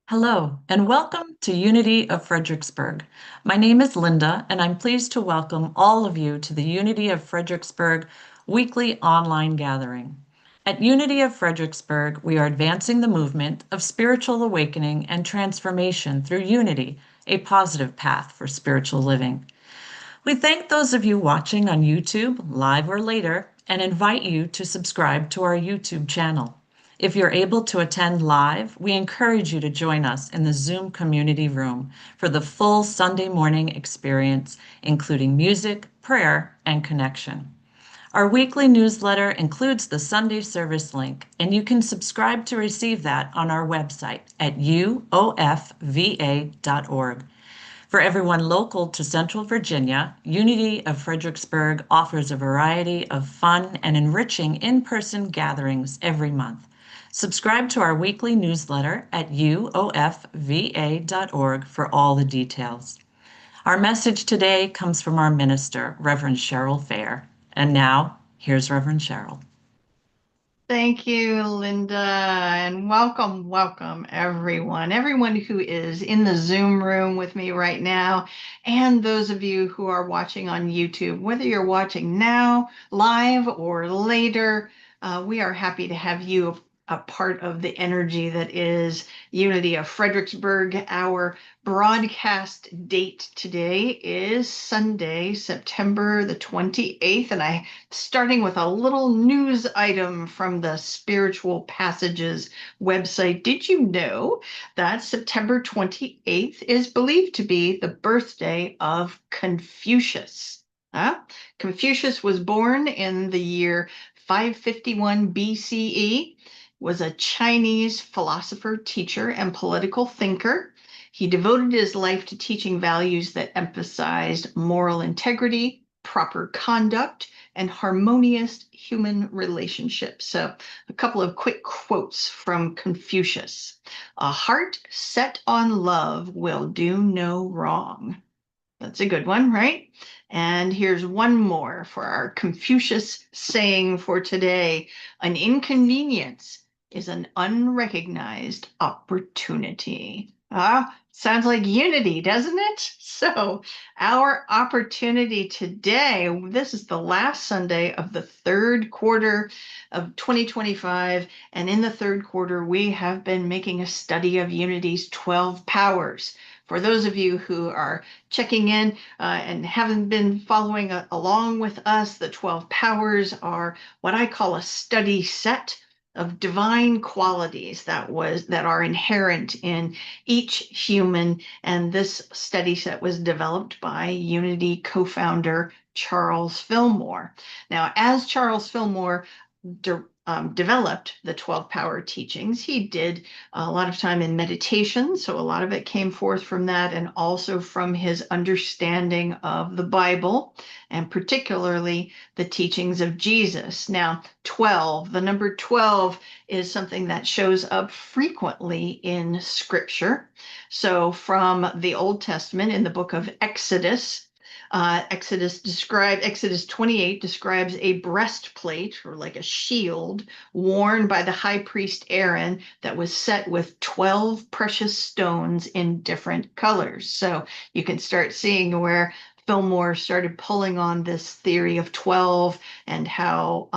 Hello, and welcome to Unity of Fredericksburg. My name is Linda, and I'm pleased to welcome all of you to the Unity of Fredericksburg weekly online gathering. At Unity of Fredericksburg, we are advancing the movement of spiritual awakening and transformation through unity, a positive path for spiritual living. We thank those of you watching on YouTube, live or later, and invite you to subscribe to our YouTube channel. If you're able to attend live, we encourage you to join us in the Zoom community room for the full Sunday morning experience, including music, prayer, and connection. Our weekly newsletter includes the Sunday service link, and you can subscribe to receive that on our website at uofva.org. For everyone local to Central Virginia, Unity of Fredericksburg offers a variety of fun and enriching in-person gatherings every month. Subscribe to our weekly newsletter at uofva.org for all the details. Our message today comes from our minister, Reverend Cheryl Fair. And now, here's Reverend Cheryl. Thank you, Linda, and welcome, everyone who is in the Zoom room with me right now, and those of you who are watching on YouTube, whether you're watching now, live, or later, we are happy to have you a part of the energy that is Unity of Fredericksburg. Our broadcast date today is Sunday, September the 28th, and starting with a little news item from the Spiritual Passages website. Did you know that September 28th is believed to be the birthday of Confucius? Confucius was born in the year 551 BCE, was a Chinese philosopher, teacher, and political thinker. He devoted his life to teaching values that emphasized moral integrity, proper conduct, and harmonious human relationships. So, a couple of quick quotes from Confucius. A heart set on love will do no wrong. That's a good one, right? And here's one more for our Confucius saying for today. An inconvenience is an unrecognized opportunity. Sounds like unity, doesn't it? So, our opportunity today, this is the last Sunday of the third quarter of 2025. And in the third quarter, we have been making a study of Unity's 12 powers. For those of you who are checking in and haven't been following along with us, the 12 powers are what I call a study set of divine qualities that are inherent in each human. And this study set was developed by Unity co-founder Charles Fillmore. Now, as Charles Fillmore developed the 12 power teachings, he did a lot of time in meditation. So a lot of it came forth from that, and also from his understanding of the Bible, and particularly the teachings of Jesus. Now, 12, the number 12 is something that shows up frequently in scripture. So from the Old Testament, in the book of Exodus, Exodus 28 describes a breastplate, or like a shield, worn by the high priest Aaron, that was set with 12 precious stones in different colors. So you can start seeing where Fillmore started pulling on this theory of 12, and how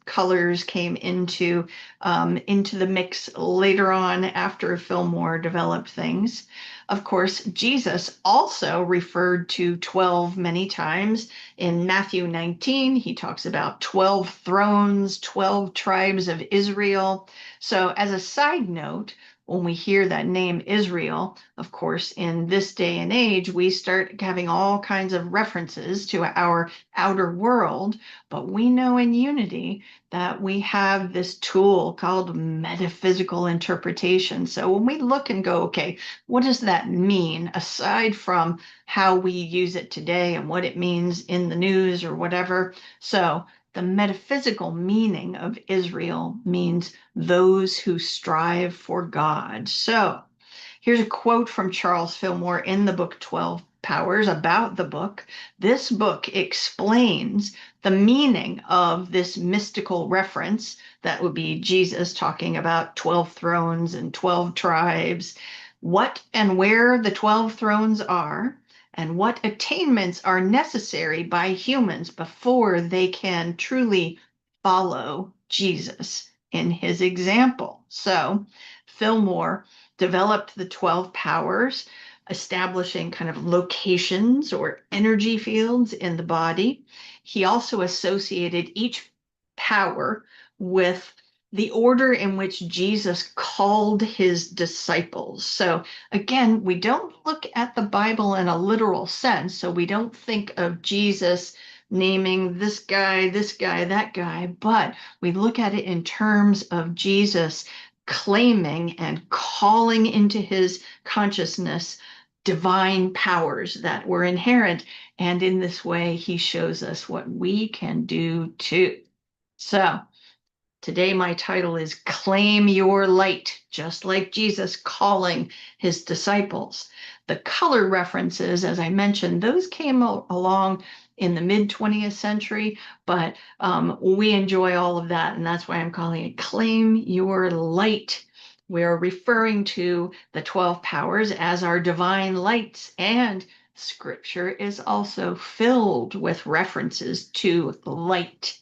colors came into the mix later on after Fillmore developed things. Of course, Jesus also referred to 12 many times. In Matthew 19, he talks about 12 thrones, 12 tribes of Israel. So, as a side note, when we hear that name Israel, of course, in this day and age, we start having all kinds of references to our outer world. But we know in Unity that we have this tool called metaphysical interpretation. So when we look and go, okay, what does that mean, aside from how we use it today and what it means in the news or whatever? So the metaphysical meaning of Israel means those who strive for God. So here's a quote from Charles Fillmore in the book 12 Powers about the book. This book explains the meaning of this mystical reference that would be Jesus talking about 12 thrones and 12 tribes. what and where the 12 thrones are, and what attainments are necessary by humans before they can truly follow Jesus in his example. So, Fillmore developed the 12 powers, establishing kind of locations or energy fields in the body. He also associated each power with the order in which Jesus called his disciples. So, again, we don't look at the Bible in a literal sense. So, we don't think of Jesus naming this guy, that guy, but we look at it in terms of Jesus claiming and calling into his consciousness divine powers that were inherent. And in this way, he shows us what we can do too. So, today, my title is Claim Your Light, just like Jesus calling his disciples. The color references, as I mentioned, those came along in the mid 20th century, but we enjoy all of that, and that's why I'm calling it Claim Your Light. We are referring to the 12 powers as our divine lights, and scripture is also filled with references to light.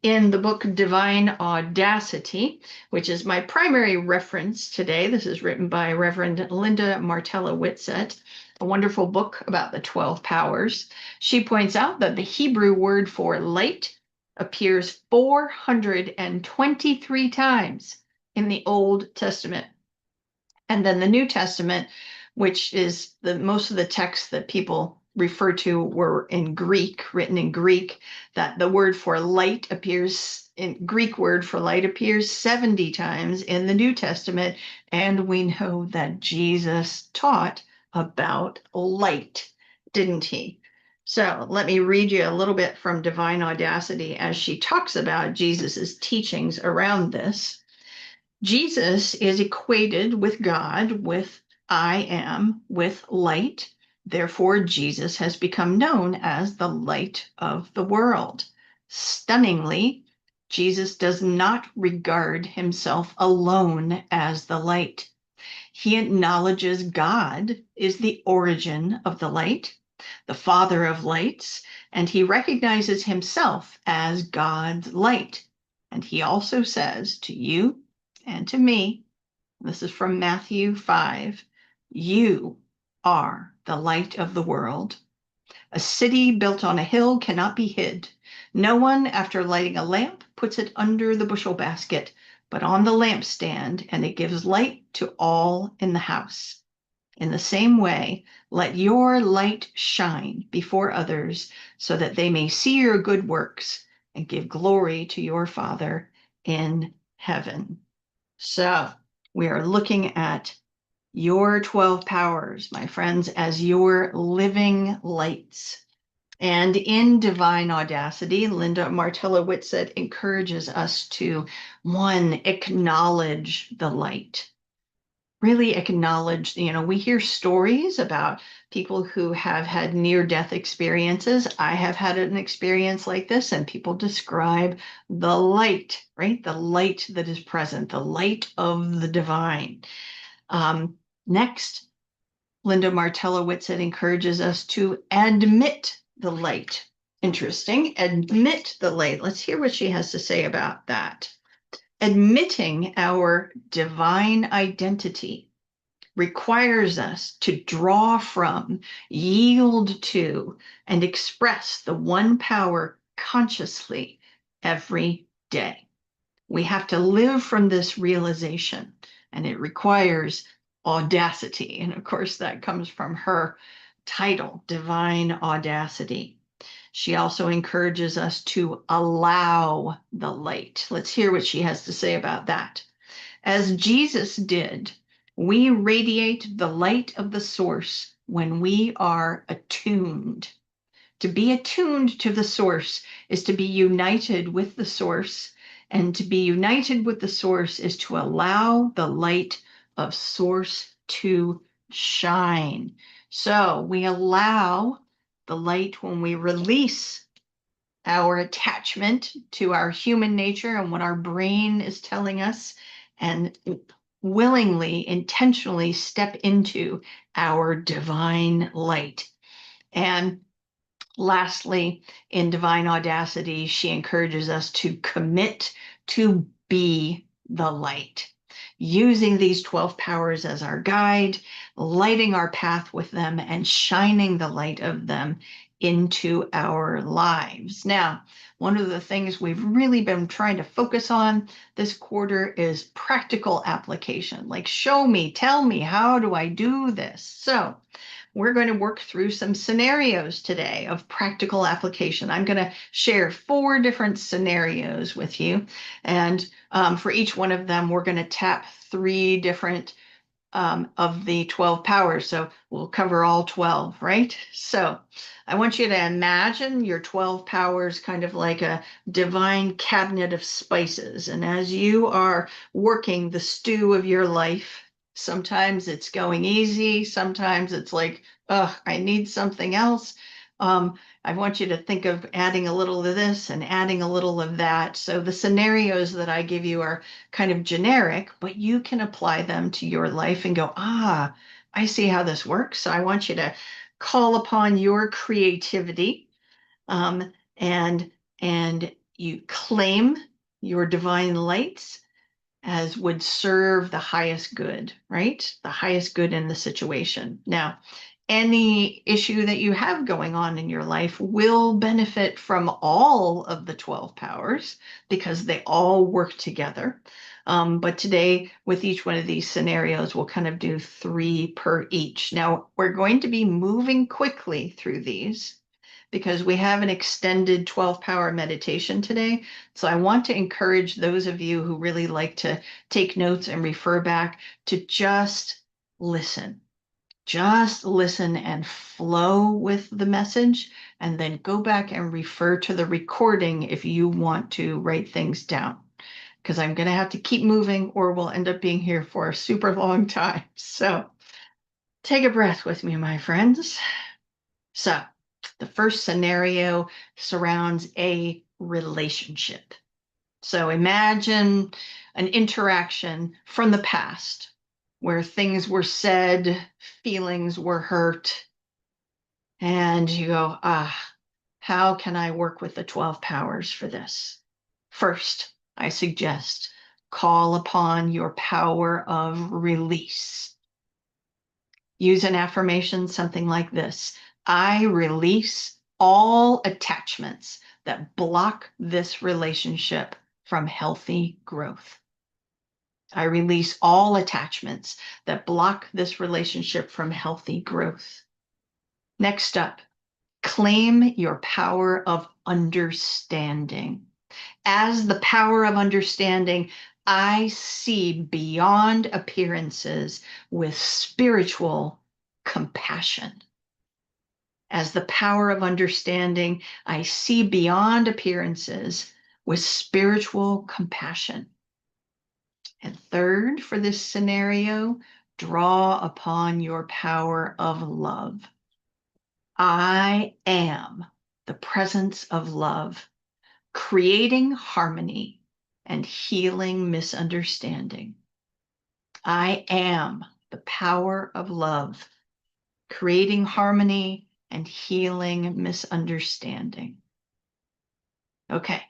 In the book Divine Audacity, which is my primary reference today. This is written by Reverend Linda Martella Whitsett, a wonderful book about the 12 powers. She points out that the Hebrew word for light appears 423 times in the Old Testament. And then the New Testament, which is the most of the texts that people refer to were in Greek, written in Greek, that the word for light appears in Greek word for light appears 70 times in the New Testament. And we know that Jesus taught about light, didn't he? So let me read you a little bit from Divine Audacity as she talks about Jesus's teachings around this. Jesus is equated with God, with I am, with light. Therefore, Jesus has become known as the light of the world. Stunningly, Jesus does not regard himself alone as the light. He acknowledges God is the origin of the light, the father of lights, and he recognizes himself as God's light. And he also says to you and to me, this is from Matthew 5, you are the light of the world. A city built on a hill cannot be hid. No one, after lighting a lamp, puts it under the bushel basket, but on the lampstand, and it gives light to all in the house. In the same way, let your light shine before others so that they may see your good works and give glory to your Father in heaven. So we are looking at your 12 powers, my friends, as your living lights. And in Divine Audacity, Linda Martella Whitsett encourages us to, one, acknowledge the light. Really acknowledge, we hear stories about people who have had near-death experiences. I have had an experience like this, and people describe the light, right? The light that is present, the light of the divine. Next, Linda Martella Whitsett encourages us to admit the light. Interesting. Admit the light. Let's hear what she has to say about that. Admitting our divine identity requires us to draw from, yield to, and express the one power consciously every day. We have to live from this realization, and it requires audacity. And of course, that comes from her title, Divine Audacity. She also encourages us to allow the light. Let's hear what she has to say about that. As Jesus did, we radiate the light of the source when we are attuned. To be attuned to the source is to be united with the source, and to be united with the source is to allow the light of source to shine. So we allow the light when we release our attachment to our human nature and what our brain is telling us, and willingly, intentionally step into our divine light. And lastly, in Divine Audacity, she encourages us to commit to be the light, using these 12 powers as our guide, lighting our path with them, and shining the light of them into our lives. Now, one of the things we've really been trying to focus on this quarter is practical application. Like, show me, tell me, how do I do this? So, we're going to work through some scenarios today of practical application. I'm going to share 4 different scenarios with you. And for each one of them, we're going to tap 3 different of the 12 powers. So we'll cover all 12, right? So I want you to imagine your 12 powers kind of like a divine cabinet of spices. And as you are working the stew of your life, sometimes it's going easy, sometimes it's like, oh, I need something else. I want you to think of adding a little of this and adding a little of that. So the scenarios that I give you are kind of generic, but you can apply them to your life and go, ah, I see how this works. So I want you to call upon your creativity, um, and and you claim your divine lights as would serve the highest good, right? The highest good in the situation. Now, any issue that you have going on in your life will benefit from all of the 12 powers because they all work together. But today, with each one of these scenarios, we'll kind of do 3 per each. Now, we're going to be moving quickly through these because we have an extended 12 power meditation today. So I want to encourage those of you who really like to take notes and refer back to just listen. Just listen and flow with the message, and then go back and refer to the recording if you want to write things down. Because I'm going to have to keep moving, or we'll end up being here for a super long time. So take a breath with me, my friends. So the first scenario surrounds a relationship. So imagine an interaction from the past where things were said, feelings were hurt, and you go, how can I work with the 12 powers for this? First, I suggest call upon your power of release. Use an affirmation, something like this: I release all attachments that block this relationship from healthy growth. I release all attachments that block this relationship from healthy growth. Next up, claim your power of understanding. As the power of understanding, I see beyond appearances with spiritual compassion. As the power of understanding, I see beyond appearances with spiritual compassion. And third, for this scenario, draw upon your power of love. I am the presence of love, creating harmony and healing misunderstanding. I am the power of love, creating harmony and healing misunderstanding. Okay,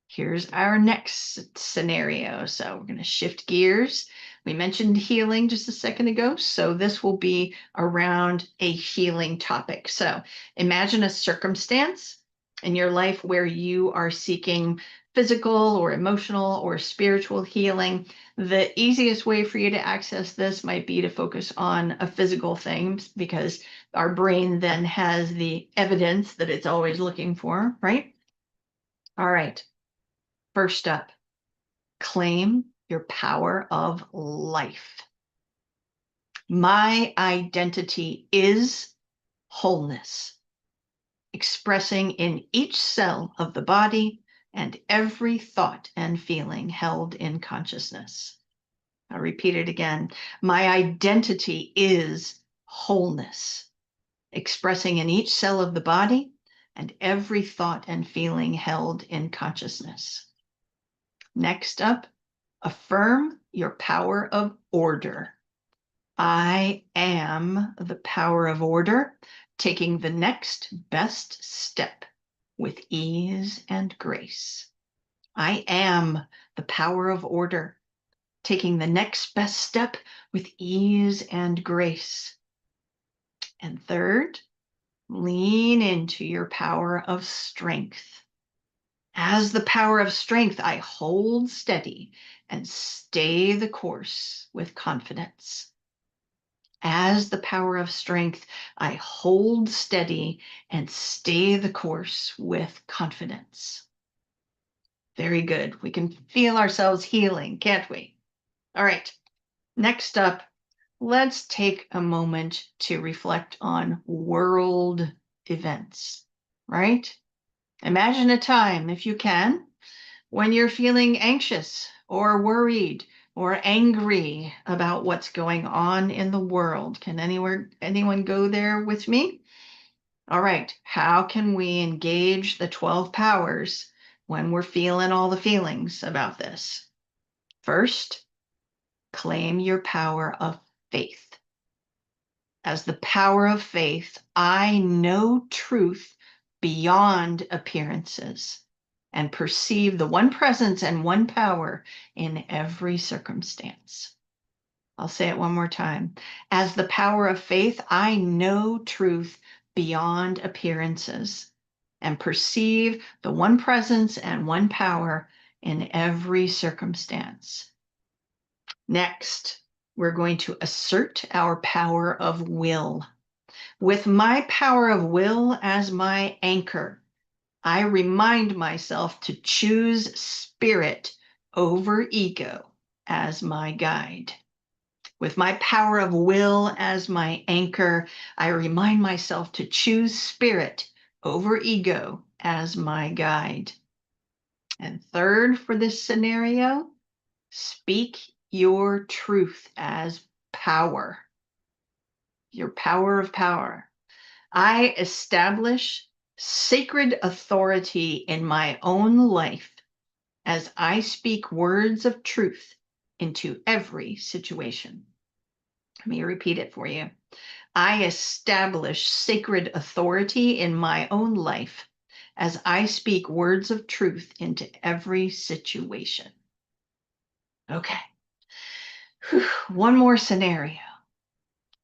here's our next scenario. So we're going to shift gears. We mentioned healing just a second ago, so this will be around a healing topic. So imagine a circumstance in your life where you are seeking physical or emotional or spiritual healing. The easiest way for you to access this might be to focus on a physical thing because our brain then has the evidence that it's always looking for, right? All right. First up, claim your power of life. My identity is wholeness, expressing in each cell of the body and every thought and feeling held in consciousness. I'll repeat it again. My identity is wholeness, expressing in each cell of the body and every thought and feeling held in consciousness. Next up, Affirm your power of order. I am the power of order, taking the next best step with ease and grace. I am the power of order, taking the next best step with ease and grace. And third, lean into your power of strength. As the power of strength, I hold steady and stay the course with confidence. As the power of strength, I hold steady and stay the course with confidence. Very good. We can feel ourselves healing, can't we? All right. Next up, let's take a moment to reflect on world events, right? Imagine a time, if you can, when you're feeling anxious or worried or angry about what's going on in the world. Can anyone go there with me? All right. How can we engage the 12 powers when we're feeling all the feelings about this? First, claim your power of faith. As the power of faith, I know truth beyond appearances and perceive the one presence and one power in every circumstance. I'll say it one more time. As the power of faith, I know truth beyond appearances and perceive the one presence and one power in every circumstance. Next, we're going to assert our power of will. With my power of will as my anchor, I remind myself to choose spirit over ego as my guide. With my power of will as my anchor, I remind myself to choose spirit over ego as my guide. And third, for this scenario, speak your truth as power, your power of power. I establish sacred authority in my own life as I speak words of truth into every situation. Let me repeat it for you. I establish sacred authority in my own life as I speak words of truth into every situation. Okay. Whew. One more scenario.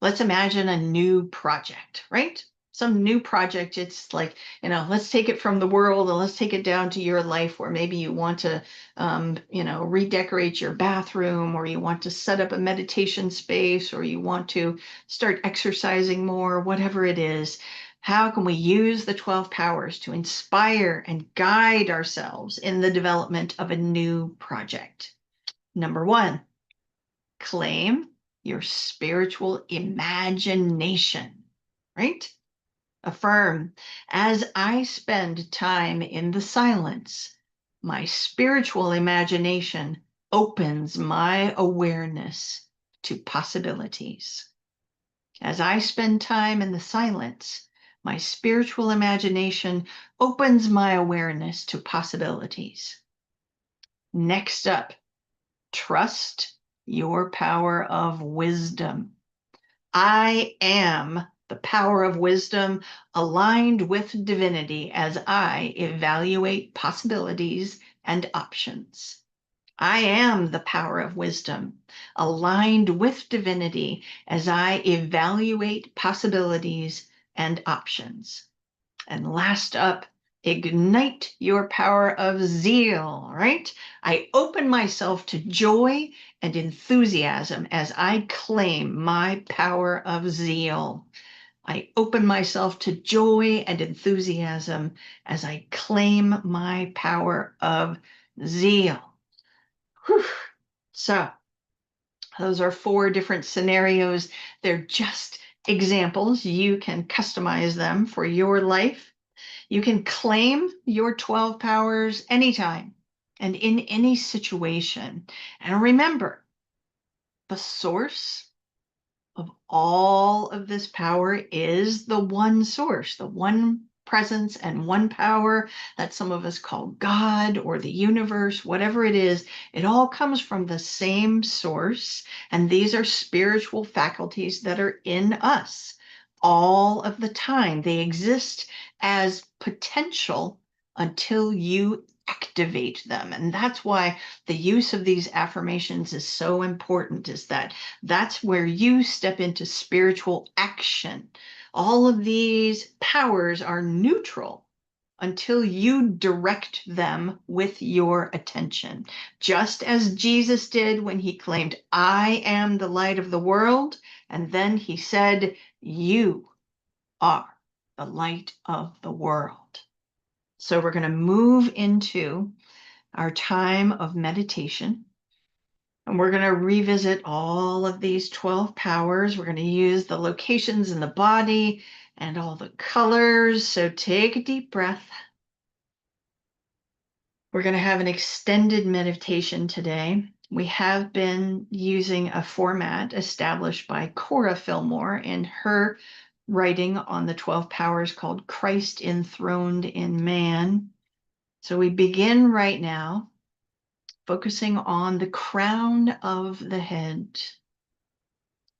Let's imagine a new project, right? Some new project. It's like, let's take it from the world and let's take it down to your life where maybe you want to, redecorate your bathroom, or you want to set up a meditation space, or you want to start exercising more, whatever it is. How can we use the 12 powers to inspire and guide ourselves in the development of a new project? Number one, claim your spiritual imagination, right? Affirm, as I spend time in the silence, my spiritual imagination opens my awareness to possibilities. As I spend time in the silence, my spiritual imagination opens my awareness to possibilities. Next up, trust your power of wisdom. I am the power of wisdom aligned with divinity as I evaluate possibilities and options. I am the power of wisdom aligned with divinity as I evaluate possibilities and options. And last up, ignite your power of zeal, right? I open myself to joy and enthusiasm as I claim my power of zeal. I open myself to joy and enthusiasm as I claim my power of zeal. Whew. So, those are 4 different scenarios. They're just examples. You can customize them for your life. You can claim your 12 powers anytime and in any situation. And remember, the source of all of this power is the one source, the one presence and one power that some of us call God or the universe, whatever it is, it all comes from the same source. And these are spiritual faculties that are in us all of the time. They exist as potential until you activate them. And that's why the use of these affirmations is so important, is that that's where you step into spiritual action. All of these powers are neutral until you direct them with your attention. Just as Jesus did when he claimed, I am the light of the world. And then he said, you are the light of the world. So we're going to move into our time of meditation. And we're going to revisit all of these 12 powers. We're going to use the locations in the body and all the colors. So take a deep breath. We're going to have an extended meditation today. We have been using a format established by Cora Fillmore in her writing on the 12 powers called Christ Enthroned in Man. So we begin right now, focusing on the crown of the head.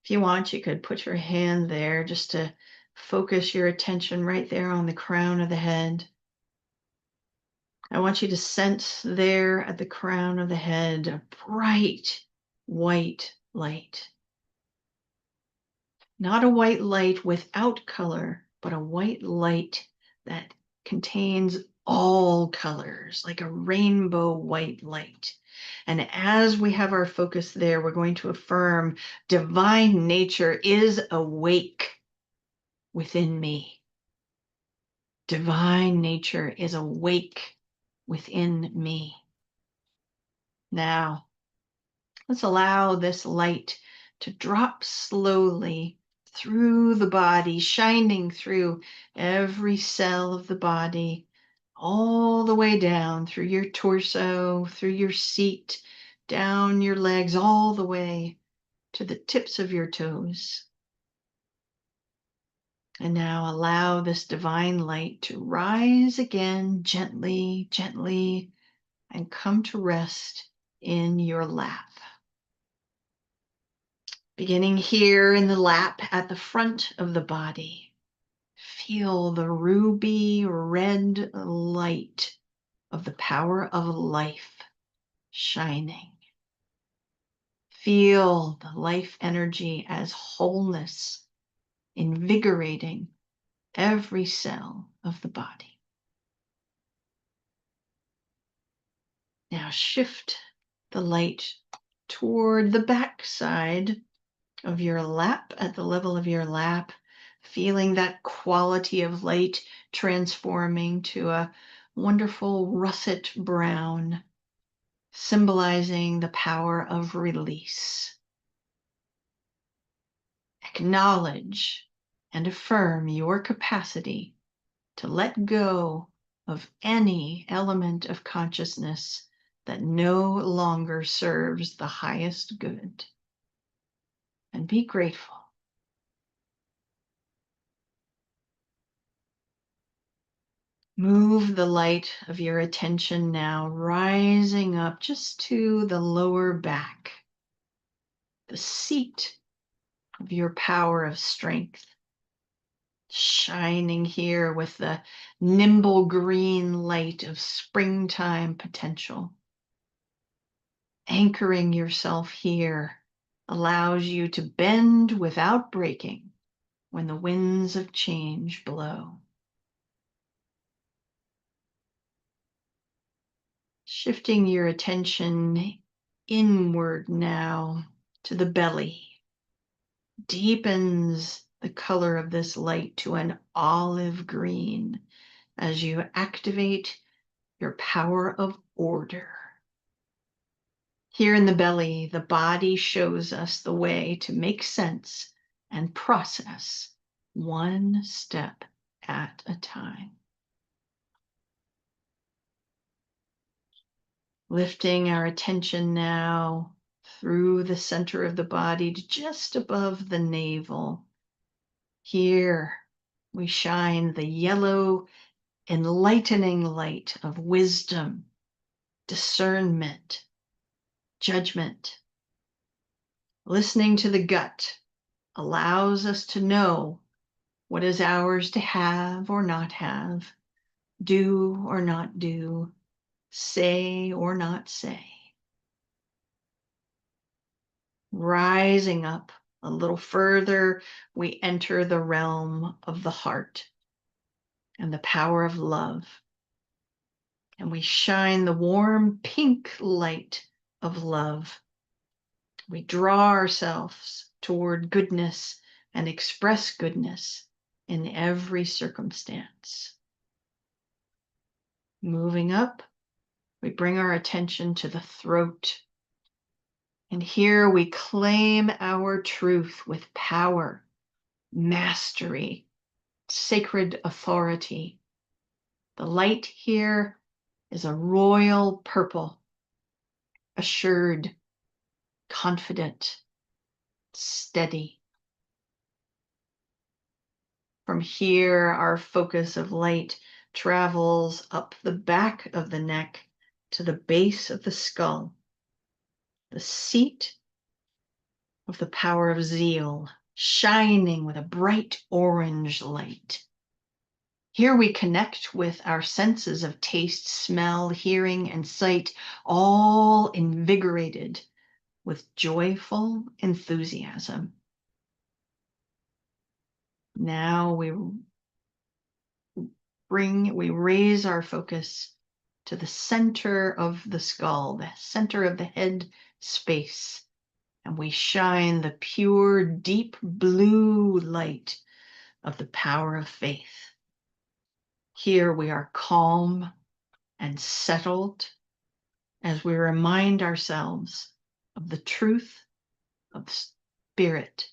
If you want, you could put your hand there just to focus your attention right there on the crown of the head. I want you to sense there at the crown of the head a bright white light. Not a white light without color, but a white light that contains all colors, like a rainbow white light. And as we have our focus there, we're going to affirm divine nature is awake within me. Divine nature is awake within me. Now, let's allow this light to drop slowly through the body, shining through every cell of the body, all the way down through your torso, through your seat, down your legs, all the way to the tips of your toes. And now allow this divine light to rise again gently, gently, and come to rest in your lap. Beginning here in the lap at the front of the body, feel the ruby red light of the power of life shining. Feel the life energy as wholeness, invigorating every cell of the body. Now shift the light toward the back side of your lap, at the level of your lap, feeling that quality of light transforming to a wonderful russet brown, symbolizing the power of release. Acknowledge and affirm your capacity to let go of any element of consciousness that no longer serves the highest good. And be grateful. Move the light of your attention now, rising up just to the lower back, the seat of your power of strength, shining here with the nimble green light of springtime potential. Anchoring yourself here allows you to bend without breaking when the winds of change blow. Shifting your attention inward now to the belly, deepens the color of this light to an olive green as you activate your power of order. Here in the belly, the body shows us the way to make sense and process one step at a time. Lifting our attention now through the center of the body to just above the navel. Here, We shine the yellow, enlightening light of wisdom, discernment, judgment. Listening to the gut allows us to know what is ours to have or not have, do or not do, say or not say. Rising up a little further, we enter the realm of the heart and the power of love. And we shine the warm pink light of love. We draw ourselves toward goodness and express goodness in every circumstance. Moving up, we bring our attention to the throat. And here we claim our truth with power, mastery, sacred authority. The light here is a royal purple, assured, confident, steady. From here, our focus of light travels up the back of the neck to the base of the skull, the seat of the power of zeal, shining with a bright orange light. Here we connect with our senses of taste, smell, hearing, and sight, all invigorated with joyful enthusiasm. Now we raise our focus to the center of the skull, the center of the head space, and we shine the pure, deep blue light of the power of faith. Here we are calm and settled as we remind ourselves of the truth of spirit,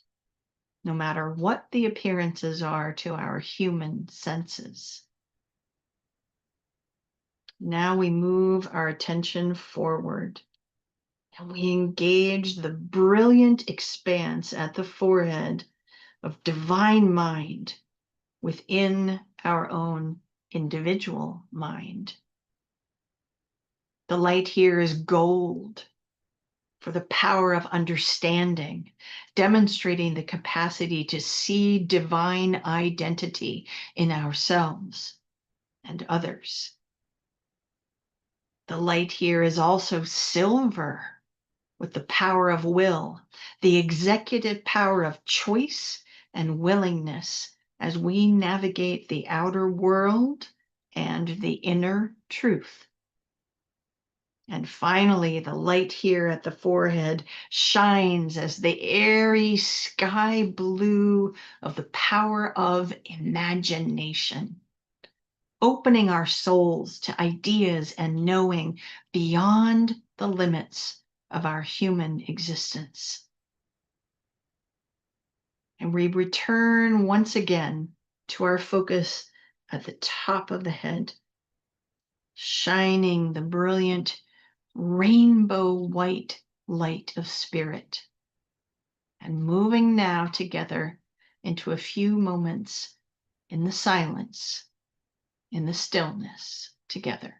no matter what the appearances are to our human senses. Now we move our attention forward and we engage the brilliant expanse at the forehead of divine mind within our own individual mind. The light here is gold for the power of understanding, demonstrating the capacity to see divine identity in ourselves and others. The light here is also silver with the power of will, the executive power of choice and willingness as we navigate the outer world and the inner truth. And finally, the light here at the forehead shines as the airy sky blue of the power of imagination, opening our souls to ideas and knowing beyond the limits of our human existence. And we return once again to our focus at the top of the head, shining the brilliant rainbow white light of spirit, and moving now together into a few moments in the silence, in the stillness together.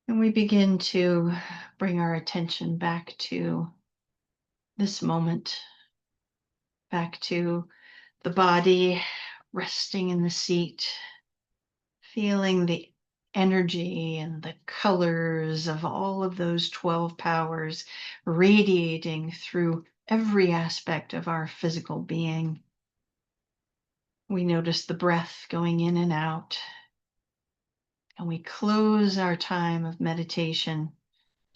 And we begin to bring our attention back to this moment, back to the body, resting in the seat, feeling the energy and the colors of all of those 12 powers radiating through every aspect of our physical being. We notice the breath going in and out, and we close our time of meditation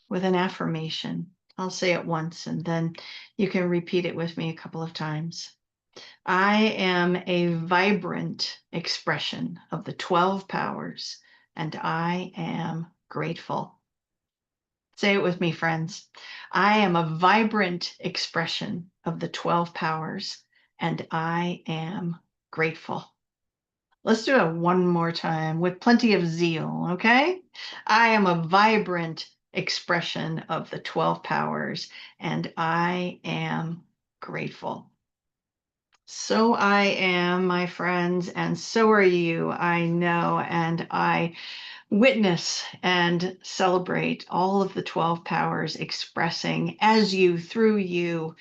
with an affirmation. I'll say it once and then you can repeat it with me a couple of times. I am a vibrant expression of the 12 powers, and I am grateful. Say it with me, friends. I am a vibrant expression of the 12 powers, and I am grateful. Let's do it one more time with plenty of zeal, okay? I am a vibrant expression of the 12 powers, and I am grateful. So I am, my friends, and so are you, I know, and I witness and celebrate all of the 12 powers expressing as you, through you.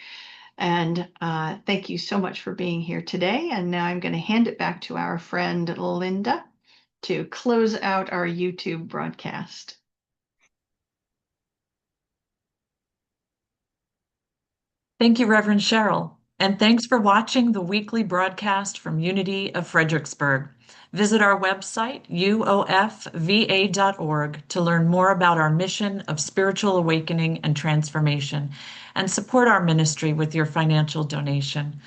And thank you so much for being here today. And now I'm going to hand it back to our friend Linda to close out our YouTube broadcast. Thank you, Reverend Cheryl, and thanks for watching the weekly broadcast from Unity of Fredericksburg. Visit our website, uofva.org, to learn more about our mission of spiritual awakening and transformation, and support our ministry with your financial donation.